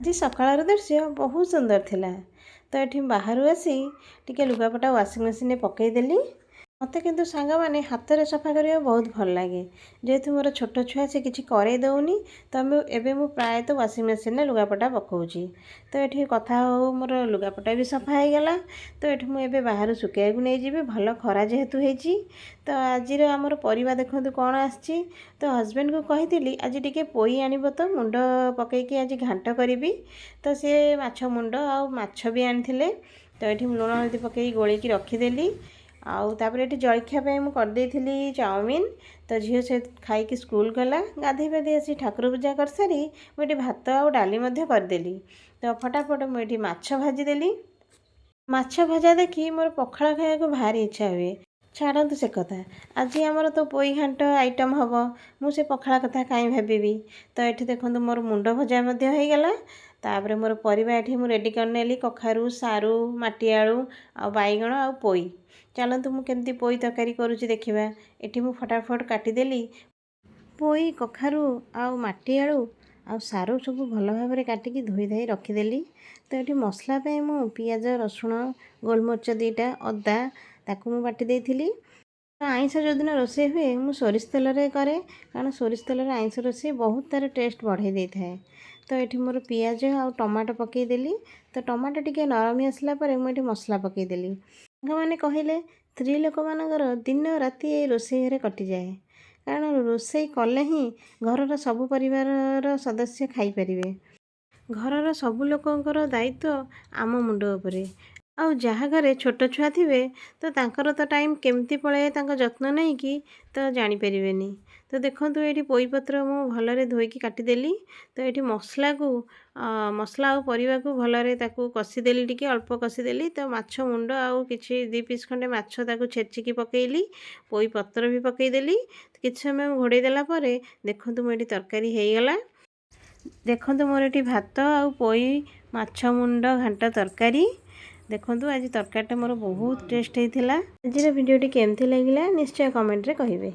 ଆଜି ସକାଳର ଦୃଶ୍ୟ ବହୁତ ସୁନ୍ଦର ଥିଲା। ତ ଏଠି ବାହାରୁ ଆସି ଟିକେ ଲୁଗାପଟା ୱାସିଂ ମେସିନରେ ପକେଇଦେଲି। ମୋତେ କିନ୍ତୁ ସାଙ୍ଗମାନେ ହାତରେ ସଫା କରିବା ବହୁତ ଭଲ ଲାଗେ। ଯେହେତୁ ମୋର ଛୋଟ ଛୁଆ ସେ କିଛି କରେଇ ଦେଉନି, ତ ଏବେ ମୁଁ ପ୍ରାୟତଃ ୱାସିଂ ମେସିନରେ ଲୁଗାପଟା ପକାଉଛି। ତ ଏଠି କଥା ହଉ ମୋର ଲୁଗାପଟା ବି ସଫା ହେଇଗଲା। ତ ଏଠି ମୁଁ ଏବେ ବାହାରୁ ଶୁଖେଇବାକୁ ନେଇଯିବି, ଭଲ ଖରା ଯେହେତୁ ହେଇଛି। ତ ଆଜିର ଆମର ପରିବା ଦେଖନ୍ତୁ କ'ଣ ଆସିଛି। ତ ହଜବେଣ୍ଡକୁ କହିଥିଲି ଆଜି ଟିକେ ପୋଇ ଆଣିବ ତ, ମୁଣ୍ଡ ପକେଇକି ଆଜି ଘାଣ୍ଟ କରିବି। ତ ସେ ମାଛ ମୁଣ୍ଡ ଆଉ ମାଛ ବି ଆଣିଥିଲେ। ତ ଏଠି ଲୁଣ ହଳଦୀ ପକେଇକି ଗୋଳେଇକି ରଖିଦେଲି। ଆଉ ତାପରେ ଏଠି ଜଳଖିଆ ପାଇଁ ମୁଁ କରିଦେଇଥିଲି ଚାଉମିନ୍। ତ ଝିଅ ସେ ଖାଇକି ସ୍କୁଲ ଗଲା। ଗାଧୋଇ ପାଧୋଇ ଆସି ଠାକୁର ପୂଜା କରିସାରି ମୁଁ ଏଠି ଭାତ ଆଉ ଡାଲି ମଧ୍ୟ କରିଦେଲି। ତ ଫଟାଫଟ ମୁଁ ଏଠି ମାଛ ଭାଜିଦେଲି। ମାଛ ଭଜା ଦେଖି ମୋର ପଖାଳ ଖାଇବାକୁ ଭାରି ଇଚ୍ଛା ହୁଏ। ଛାଡ଼ନ୍ତୁ ସେ କଥା, ଆଜି ଆମର ତ ପୋଇ ଘାଣ୍ଟ ଆଇଟମ୍ ହେବ। ମୁଁ ସେ ପଖାଳ କଥା କାହିଁ ଭାବିବି। ତ ଏଠି ଦେଖନ୍ତୁ ମୋର ମୁଣ୍ଡ ଭଜା ମଧ୍ୟ ହେଇଗଲା। ତାପରେ ମୋର ପରିବା ଏଠି ମୁଁ ରେଡ଼ି କରିନେଲି, କଖାରୁ, ସାରୁ, ମାଟିଆଳୁ ଆଉ ବାଇଗଣ ଆଉ ପୋଇ। ଚାଲନ୍ତୁ ମୁଁ କେମିତି ପୋଇ ତରକାରୀ କରୁଛି ଦେଖିବା। ଏଠି ମୁଁ ଫଟାଫଟ କାଟିଦେଲି ପୋଇ, କଖାରୁ ଆଉ ମାଟିଆଳୁ ଆଉ ସାରୁ ସବୁ ଭଲ ଭାବରେ କାଟିକି ଧୋଇ ଧାଇ ରଖିଦେଲି। ତ ଏଠି ମସଲା ପାଇଁ ମୁଁ ପିଆଜ, ରସୁଣ, ଗୋଲମରିଚ 2ଟା, ଅଦା ତାକୁ ମୁଁ ବାଟି ଦେଇଥିଲି। ତ ଆଇଁଷ ଯେଉଁଦିନ ରୋଷେଇ ହୁଏ ମୁଁ ସୋରିଷ ତେଲରେ କରେ, କାରଣ ସୋରିଷ ତେଲରେ ଆଇଁଷ ରୋଷେଇ ବହୁତ ତାର ଟେଷ୍ଟ ବଢ଼େଇ ଦେଇଥାଏ। ତ ଏଠି ମୋର ପିଆଜ ଆଉ ଟମାଟୋ ପକାଇଦେଲି। ତ ଟମାଟୋ ଟିକେ ନରମି ଆସିଲା ପରେ ମୁଁ ଏଠି ମସଲା ପକାଇଦେଲି। ସାଙ୍ଗମାନେ କହିଲେ ସ୍ତ୍ରୀ ଲୋକମାନଙ୍କର ଦିନ ରାତି ଏଇ ରୋଷେଇ ଘରେ କଟିଯାଏ, କାରଣ ରୋଷେଇ କଲେ ହିଁ ଘରର ସବୁ ପରିବାରର ସଦସ୍ୟ ଖାଇପାରିବେ। ଘରର ସବୁ ଲୋକଙ୍କର ଦାୟିତ୍ୱ ଆମ ମୁଣ୍ଡ ଉପରେ। ଆଉ ଯାହା ଘରେ ଛୋଟ ଛୁଆ ଥିବେ ତ ତାଙ୍କର ତ ଟାଇମ୍ କେମିତି ପଳାଏ ତାଙ୍କ ଯତ୍ନ ନେଇକି ତ ଜାଣିପାରିବେନି। ତ ଦେଖନ୍ତୁ ଏଇଠି ପୋଇପତ୍ର ମୁଁ ଭଲରେ ଧୋଇକି କାଟିଦେଲି। ତ ଏଇଠି ମସଲା ଆଉ ପରିବାକୁ ଭଲରେ ତାକୁ କଷିଦେଲି, ଟିକେ ଅଳ୍ପ କଷିଦେଲି। ତ ମାଛ ମୁଣ୍ଡ ଆଉ କିଛି 2 ପିସ୍ ଖଣ୍ଡେ ମାଛ ତାକୁ ଛେଚିକି ପକେଇଲି। ପୋଇ ପତ୍ର ବି ପକେଇଦେଲି। କିଛି ସମୟ ଘୋଡ଼େଇ ଦେଲା ପରେ ଦେଖନ୍ତୁ ମୁଁ ଏଠି ତରକାରୀ ହେଇଗଲା। ଦେଖନ୍ତୁ ମୋର ଏଠି ଭାତ ଆଉ ପୋଇ ମାଛ ମୁଣ୍ଡ ଘାଣ୍ଟ ତରକାରୀ। ଦେଖନ୍ତୁ ଆଜି ତରକାରୀଟା ମୋର ବହୁତ ଟେଷ୍ଟ ହେଇଥିଲା। ଆଜିର ଭିଡ଼ିଓଟି କେମିତି ଲାଗିଲା ନିଶ୍ଚୟ କମେଣ୍ଟରେ କହିବେ।